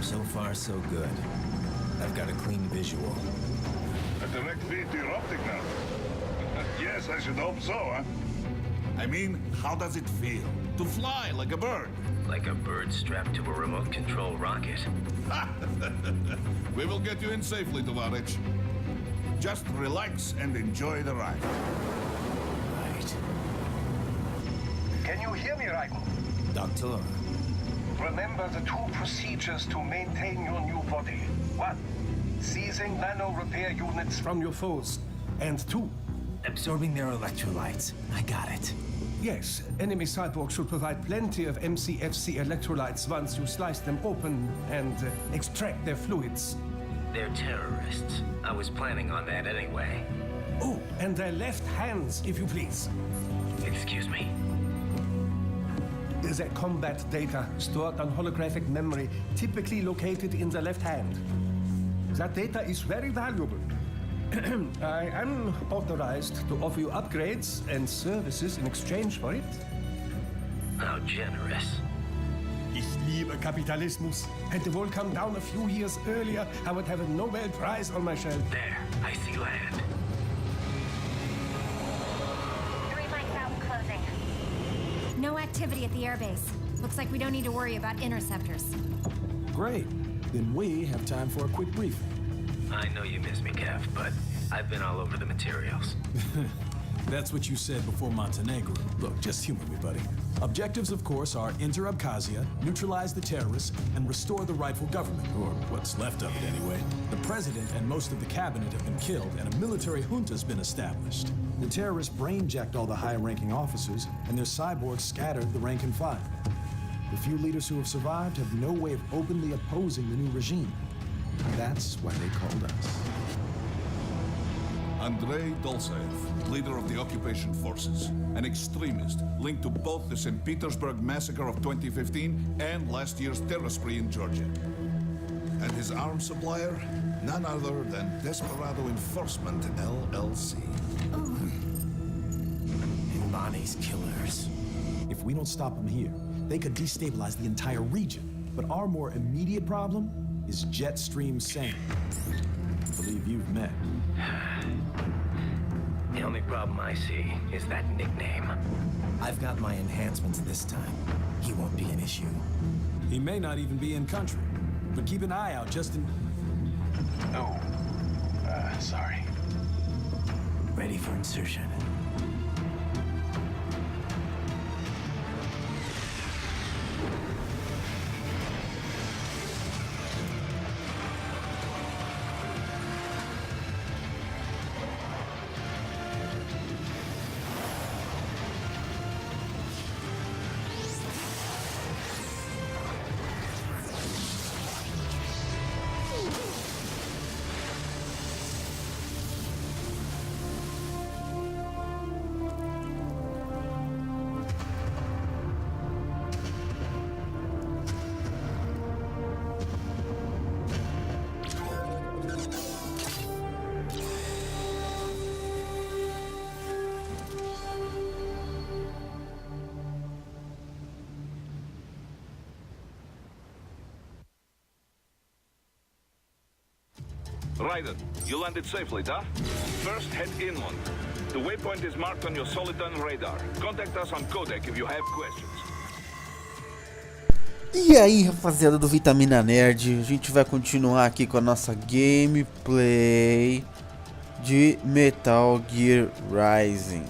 So far, so good. I've got a clean visual. A direct feed to your optic now. Yes, I should hope so, huh? I mean, how does it feel? To fly like a bird? Like a bird strapped to a remote control rocket. We will get you in safely, Tovarich. Just relax and enjoy the ride. Right. Can you hear me, Raiko? Doctor. Remember the two procedures to maintain your new body. 1. Seizing nano repair units from your foes. And 2. Absorbing their electrolytes. I got it. Yes, enemy cyborgs should provide plenty of MCFC electrolytes once you slice them open and extract their fluids. They're terrorists. I was planning on that anyway. Oh, and their left hands, if you please. Excuse me? Their combat data stored on holographic memory, typically located in the left hand. That data is very valuable. I am authorized to offer you upgrades and services in exchange for it. How generous. Ich liebe Kapitalismus. Had the world come down a few years earlier, I would have a Nobel Prize on my shelf. There, I see land. 3 mics out and closing. No activity at the airbase. Looks like we don't need to worry about interceptors. Great. Then we have time for a quick briefing. I know you miss me, Kev, but I've been all over the materials. That's what you said before Montenegro. Look, just humor me, buddy. Objectives, of course, are enter Abkhazia, neutralize the terrorists, and restore the rightful government, or what's left of it anyway. The president and most of the cabinet have been killed, and a military junta's been established. The terrorists brain-jacked all the high-ranking officers, and their cyborgs scattered the rank and file. The few leaders who have survived have no way of openly opposing the new regime. That's why they called us. Andrei Dolzaev, leader of the occupation forces, an extremist linked to both the St. Petersburg massacre of 2015 and last year's terror spree in Georgia. And his arms supplier, none other than Desperado Enforcement, LLC. Bonnie's killers. If we don't stop them here, they could destabilize the entire region. But our more immediate problem is Jetstream Sane. I believe you've met. The only problem I see is that nickname. I've got my enhancements this time. He won't be an issue. He may not even be in country, but keep an eye out just in... Oh, sorry. Ready for insertion. Ryder, you landed safely, tá? First, head inland. The waypoint is marked on your Soliton radar. Contact us on Codec if you have questions. E aí, rapaziada do Vitamina Nerd, a gente vai continuar aqui com a nossa gameplay de Metal Gear Rising.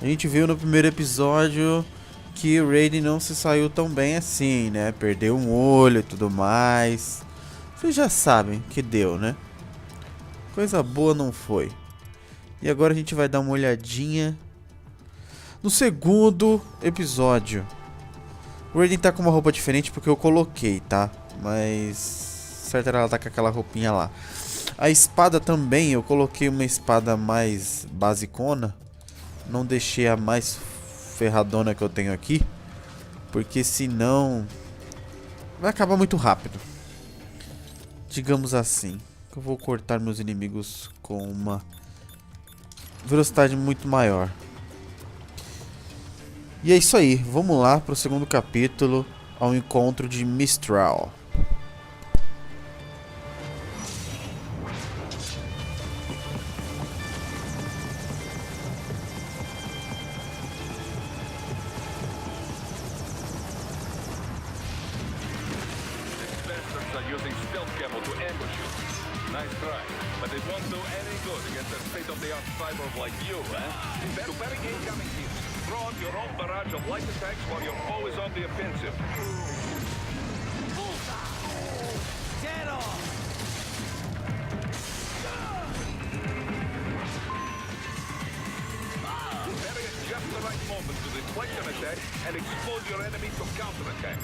A gente viu no primeiro episódio que o Raiden não se saiu tão bem assim, né? Perdeu um olho e tudo mais. Vocês já sabem que deu, né? Coisa boa não foi. E agora a gente vai dar uma olhadinha no segundo episódio. O Raiden tá com uma roupa diferente porque eu coloquei, tá? Mas certo era ela tá com aquela roupinha lá. A espada também, eu coloquei uma espada mais basicona. Não deixei a mais ferradona que eu tenho aqui, porque senão vai acabar muito rápido. Digamos assim, eu vou cortar meus inimigos com uma velocidade muito maior. E é isso aí, vamos lá para o segundo capítulo, ao encontro de Mistral. camo to ambush you. Nice try, but it won't do any good against a state-of-the-art cyborg like you, eh? To parry incoming hits, throw out your own barrage of light attacks while your foe is on the offensive. Dead on! Parry at just the right moment to deflect an attack and expose your enemy to counterattack.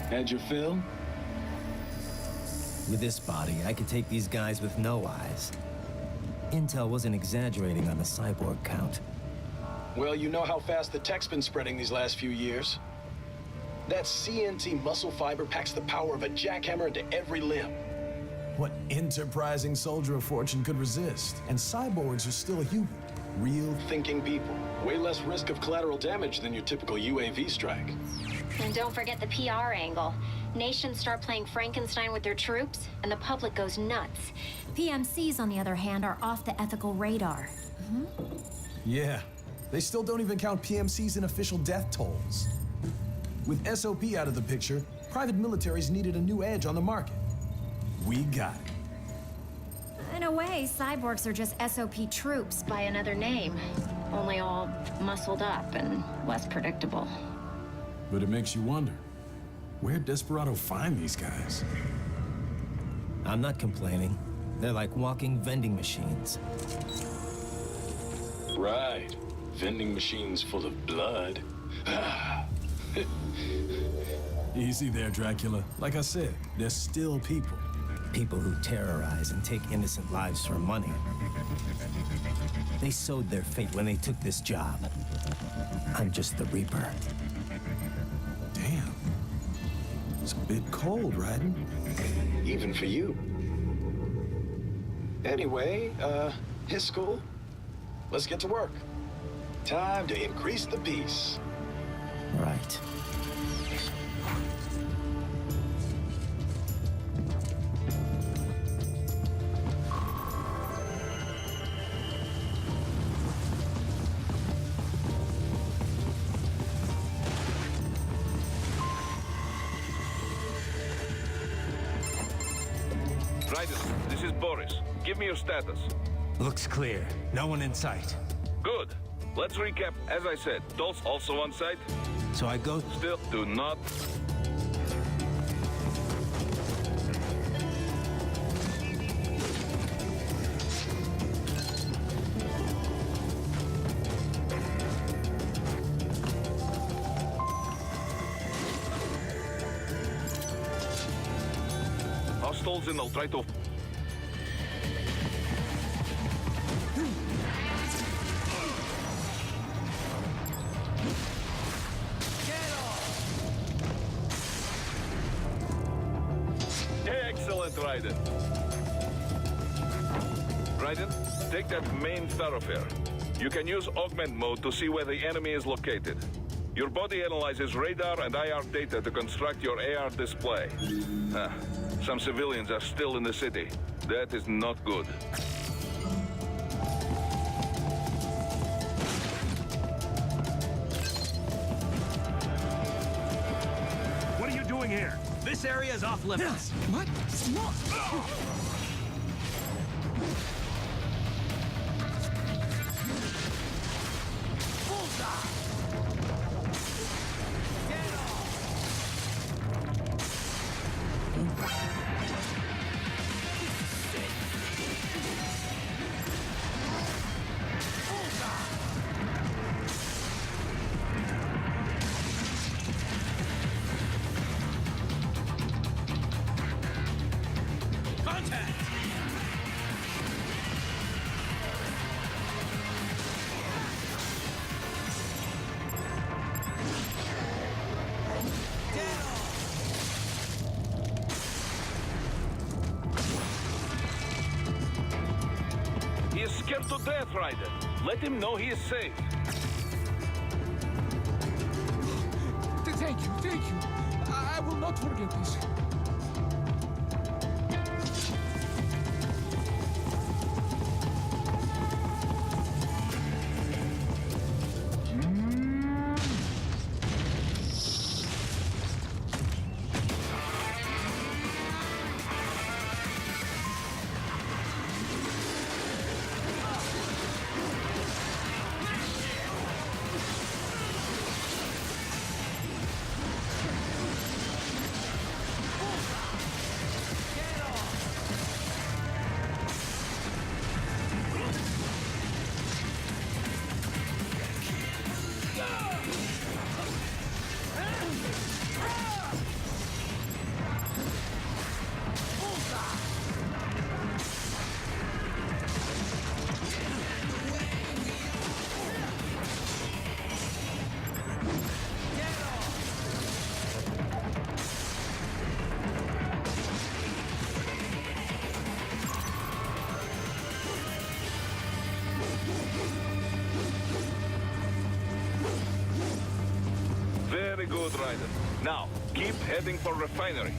Had your fill? With this body, I could take these guys with no eyes. Intel wasn't exaggerating on the cyborg count. Well, you know how fast the tech's been spreading these last few years. That CNC muscle fiber packs the power of a jackhammer into every limb. What enterprising soldier of fortune could resist? And cyborgs are still human. Real Thinking people. Way less risk of collateral damage than your typical UAV strike. And don't forget the PR angle. Nations start playing Frankenstein with their troops, and the public goes nuts. PMCs, on the other hand, are off the ethical radar. Yeah, they still don't even count PMCs in official death tolls. With SOP out of the picture, private militaries needed a new edge on the market. We got it. In a way, cyborgs are just SOP troops by another name. Only all muscled up and less predictable. But it makes you wonder, where'd Desperado find these guys? I'm not complaining. They're like walking vending machines. Right. Vending machines full of blood. Easy there, Dracula. Like I said, they're still people. People who terrorize and take innocent lives for money. They sowed their fate when they took this job. I'm just the Reaper. Damn. It's a bit cold, Raiden. Even for you. Anyway, his school. Let's get to work. Time to increase the peace. Right. Raiden, this is Boris. Give me your status. Looks clear. No one in sight. Good. Let's recap. As I said, Dulce also on site. So I go... Still do not... Hostiles in, they'll try to... Excellent, Raiden. Raiden, take that main thoroughfare. You can use augment mode to see where the enemy is located. Your body analyzes radar and IR data to construct your AR display. Some civilians are still in the city. That is not good. What are you doing here? This area is off limits. What? He is scared to death, Raiden. Let him know he is safe. Thank you. I will not forget this. Very good, Ryder. Now, keep heading for refinery.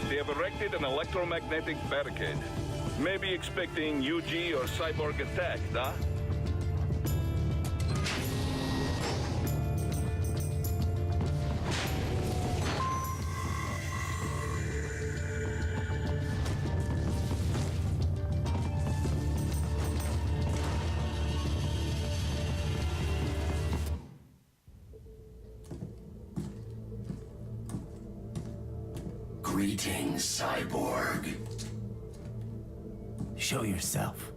They have erected an electromagnetic barricade. Maybe expecting UG or cyborg attack, huh? Greetings, cyborg. Show yourself.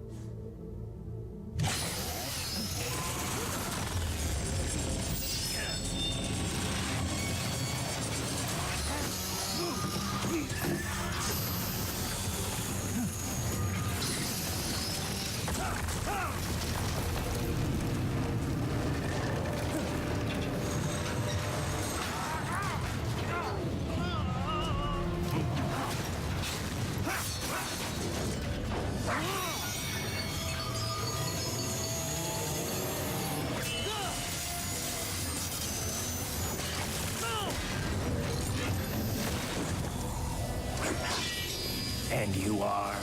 And you are?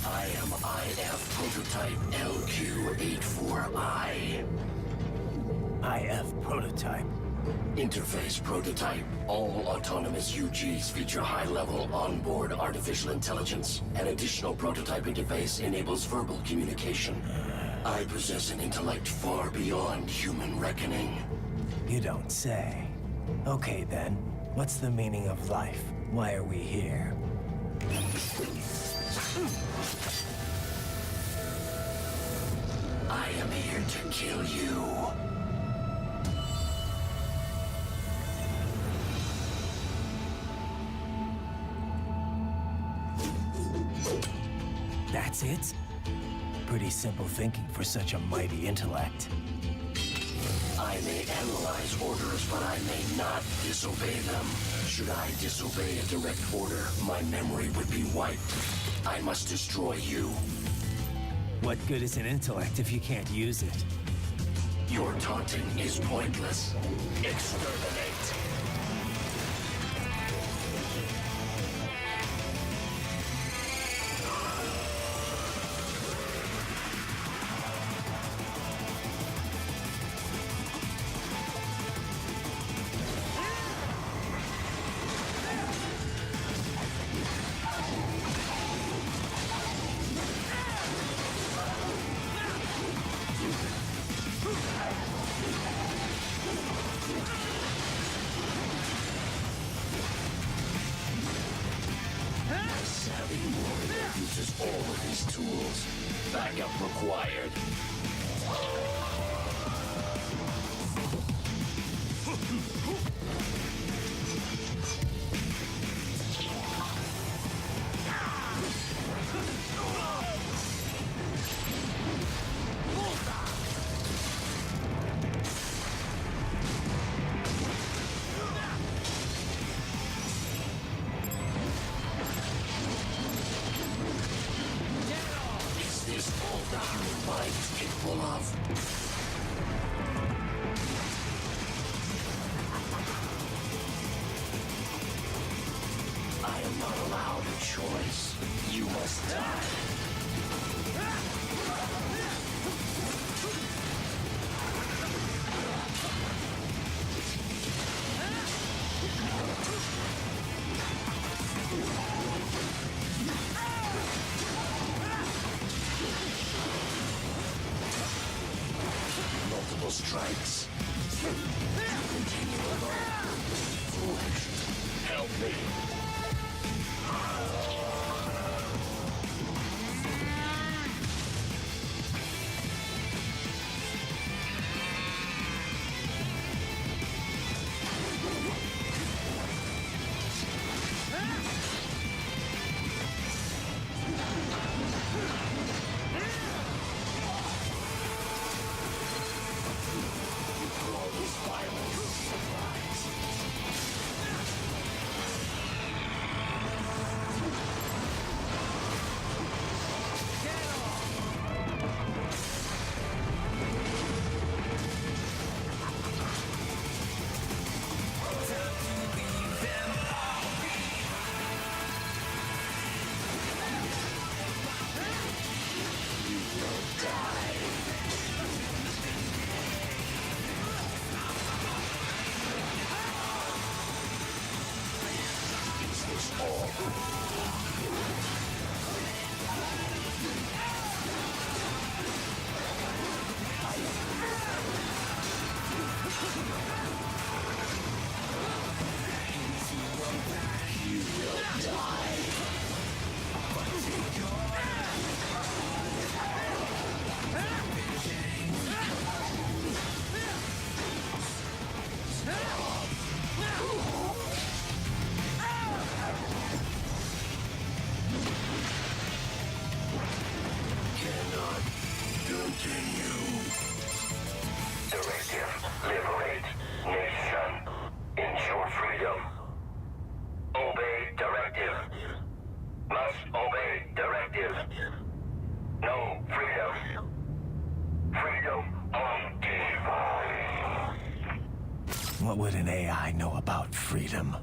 I am IF Prototype LQ84I. IF Prototype. Interface Prototype. All autonomous UGs feature high-level onboard artificial intelligence. An additional prototype interface enables verbal communication. I possess an intellect far beyond human reckoning. You don't say. Okay then, what's the meaning of life? Why are we here? I am here to kill you. That's it? Pretty simple thinking for such a mighty intellect. I may analyze orders, but I may not disobey them. Should I disobey a direct order, my memory would be wiped. I must destroy you. What good is an intellect if you can't use it? Your taunting is pointless. Exterminate. Uses all of these tools. Backup required. I am not allowed a choice. You must die. Multiple strikes. Continue alone. Foolish. Help me. Directive, liberate, nation, ensure freedom. Obey directive. Must obey directive. No freedom. Freedom undefined. What would an AI know about freedom?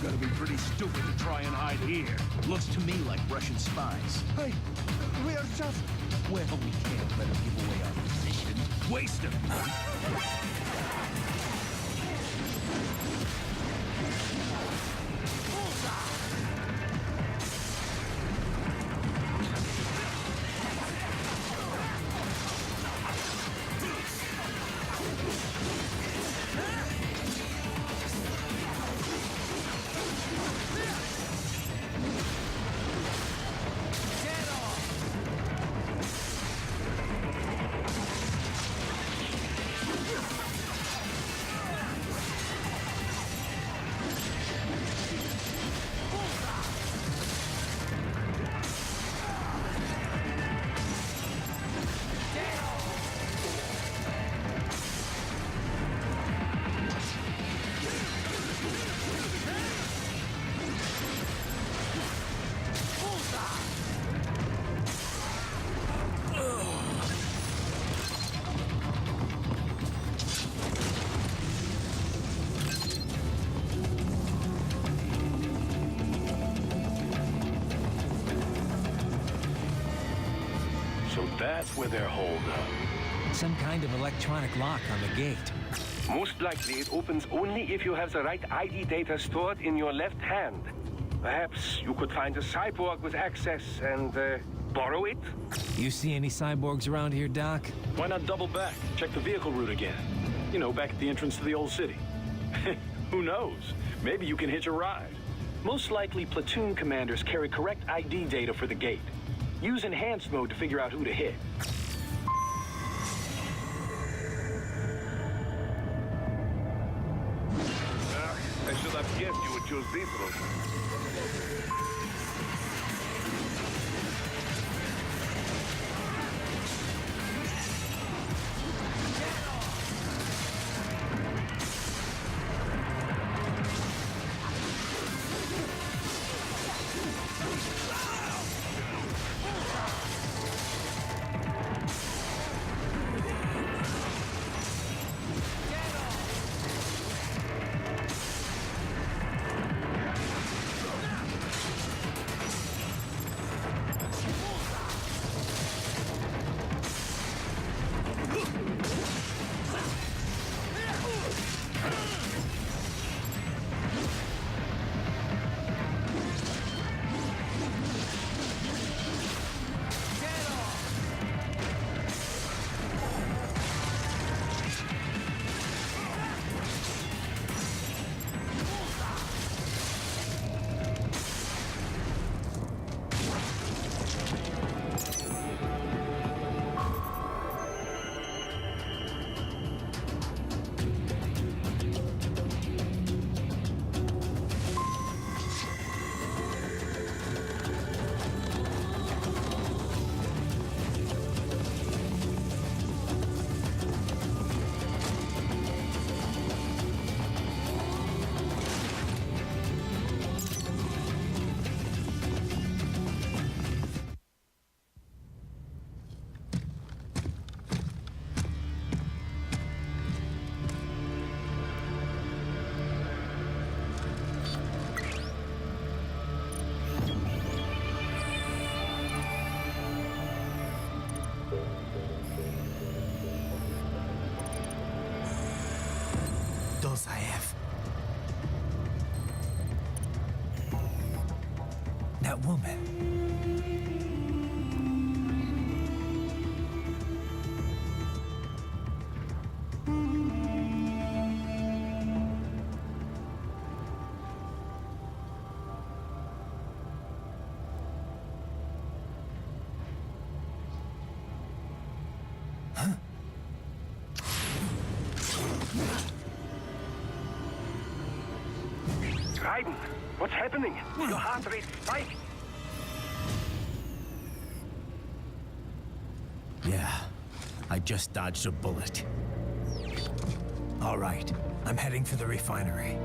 gotta be pretty stupid to try and hide here. Looks to me like Russian spies. Hey, we are just... Well, we can't let them give away our position. Waste him. That's where they're holed up. Some kind of electronic lock on the gate. Most likely it opens only if you have the right ID data stored in your left hand. Perhaps you could find a cyborg with access and borrow it? You see any cyborgs around here, Doc? Why not double back? Check the vehicle route again. You know, back at the entrance to the old city. Who knows? Maybe you can hitch a ride. Most likely platoon commanders carry correct ID data for the gate. Use enhanced mode to figure out who to hit. I should have guessed you would choose this route. Those I have. That woman. Raiden, what's happening? Your heart rate spiked. Yeah, I just dodged a bullet. All right, I'm heading for the refinery.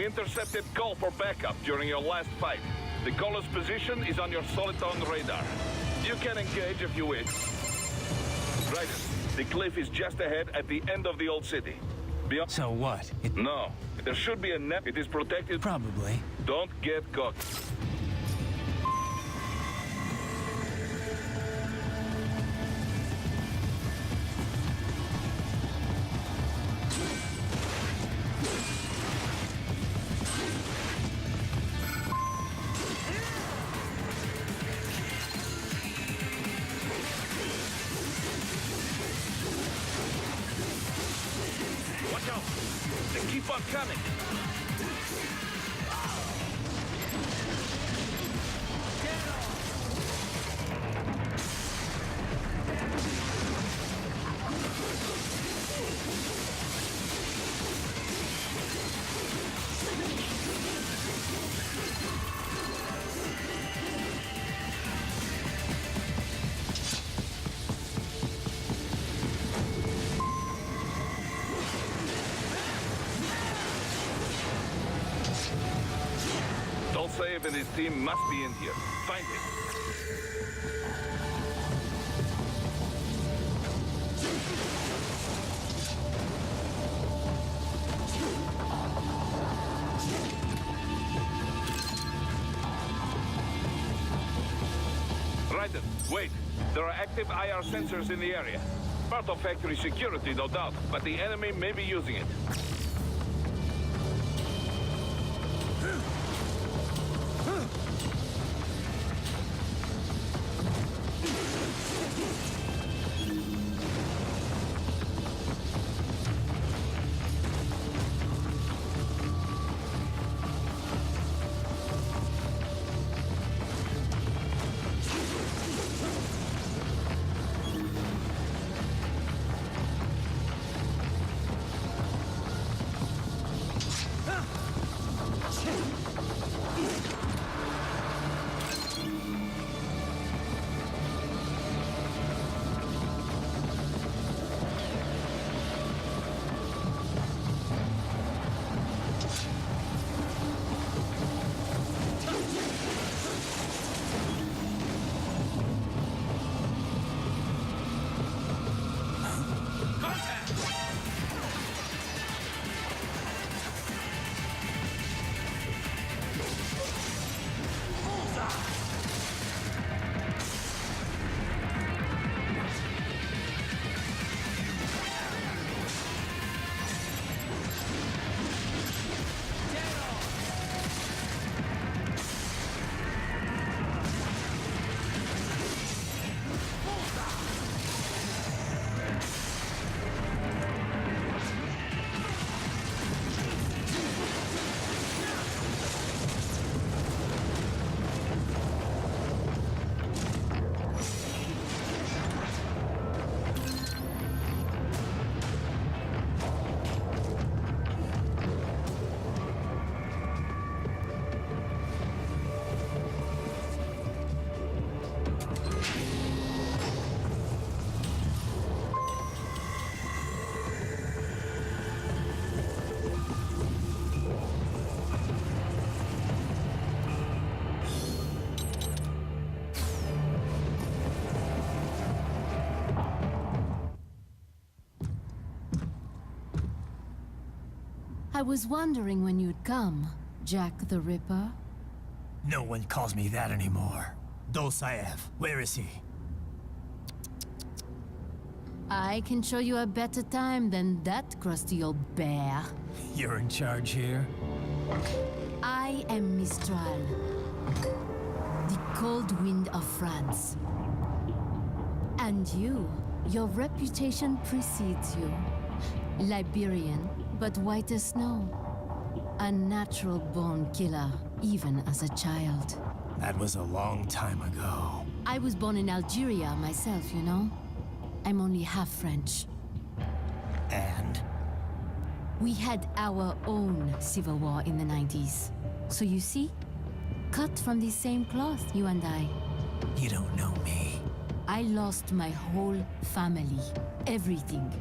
We intercepted call for backup during your last fight. The caller's position is on your Soliton radar. You can engage if you wish. Right. The cliff is just ahead at the end of the old city. So what? No. There should be a net. It is protected. Probably. Don't get caught. Watch out! They keep on coming! Save and his team must be in here. Find him. Right then. Wait. There are active IR sensors in the area. Part of factory security, no doubt, but the enemy may be using it. I was wondering when you'd come, Jack the Ripper. No one calls me that anymore. Dosaev, where is he? I can show you a better time than that crusty old bear. You're in charge here? I am Mistral, the cold wind of France. And you, your reputation precedes you. Liberian, but white as snow. A natural-born killer, even as a child. That was a long time ago. I was born in Algeria myself, you know? I'm only half French. And? We had our own civil war in the 90s. So you see? Cut from the same cloth, you and I. You don't know me. I lost my whole family. Everything.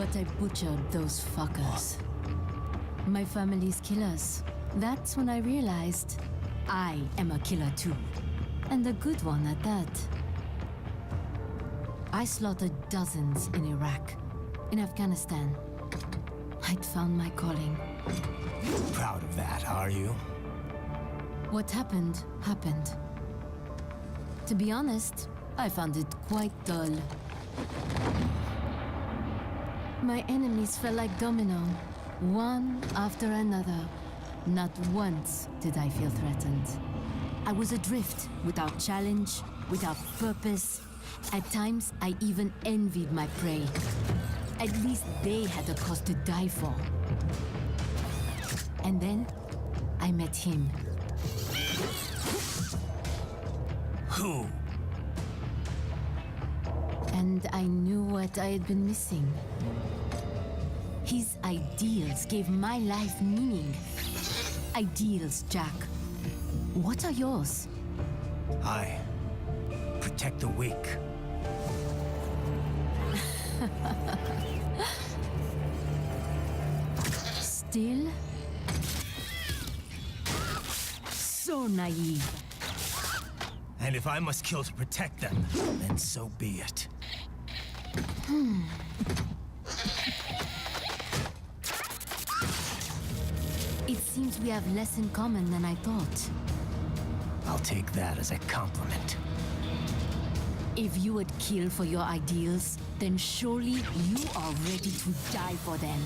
But I butchered those fuckers. My family's killers. That's when I realized I am a killer too. And a good one at that. I slaughtered dozens in Iraq, in Afghanistan. I'd found my calling. Proud of that, are you? What happened, happened. To be honest, I found it quite dull. My enemies fell like domino, one after another. Not once did I feel threatened. I was adrift, without challenge, without purpose. At times, I even envied my prey. At least they had a cause to die for. And then, I met him. Who? And I knew what I had been missing. His ideals gave my life meaning. Ideals, Jack. What are yours? I protect the weak. Still? So naive. And if I must kill to protect them, then so be it. It seems we have less in common than I thought. I'll take that as a compliment. If you would kill for your ideals, then surely you are ready to die for them.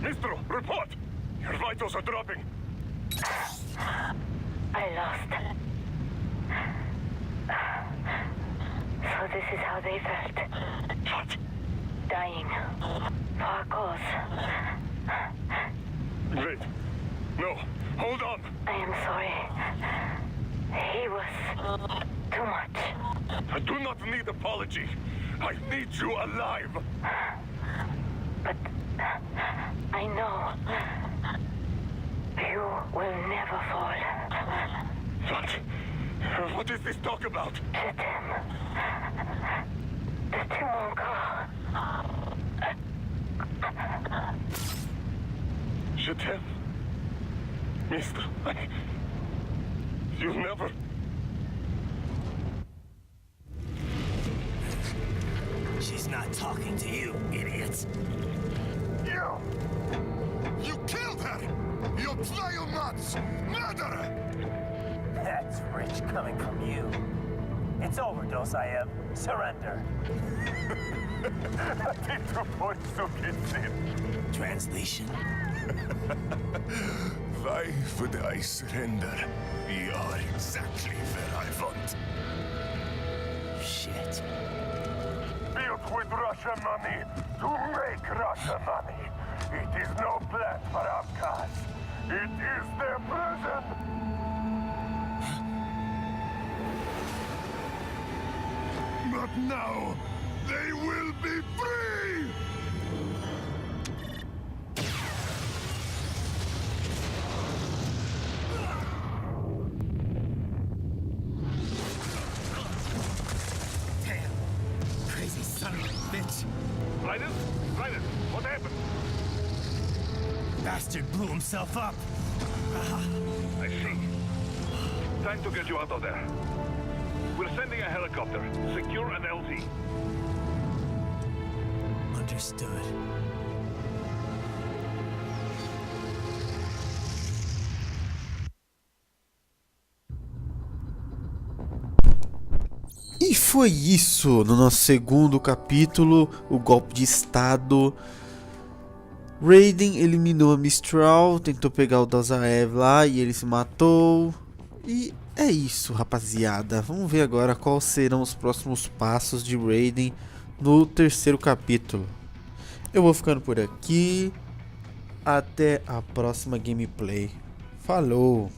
Mister, report! Your vitals are dropping. I lost. So this is how they felt. What? Dying. For a cause. Wait. No. Hold on. I am sorry. He was too much. I do not need apology. I need you alive. But I know you will never fall. What? What is this talk about? The two encore. Je t'aime. Mister, you never... She's not talking to you, idiots. You killed her! You nuts! Murderer! That's rich coming from you. It's overdose, I am. Surrender. Translation. Why would I surrender? You are exactly where I want. Shit. Built with Russian money to make Russian money. It is no plan for outcasts. It is their prison. But now, they will be free! Damn. Crazy son of a bitch. Ryder? Ryder, what happened? Bastard blew himself up. I see. Time to get you out of there. We're sending a helicopter. Secure an LZ. Understood. E foi isso no nosso segundo capítulo, o golpe de estado. Raiden eliminou a Mistral, tentou pegar o Dozaev lá e ele se matou. E é isso, rapaziada. Vamos ver agora quais serão os próximos passos de Raiden no terceiro capítulo. Eu vou ficando por aqui. Até a próxima gameplay. Falou!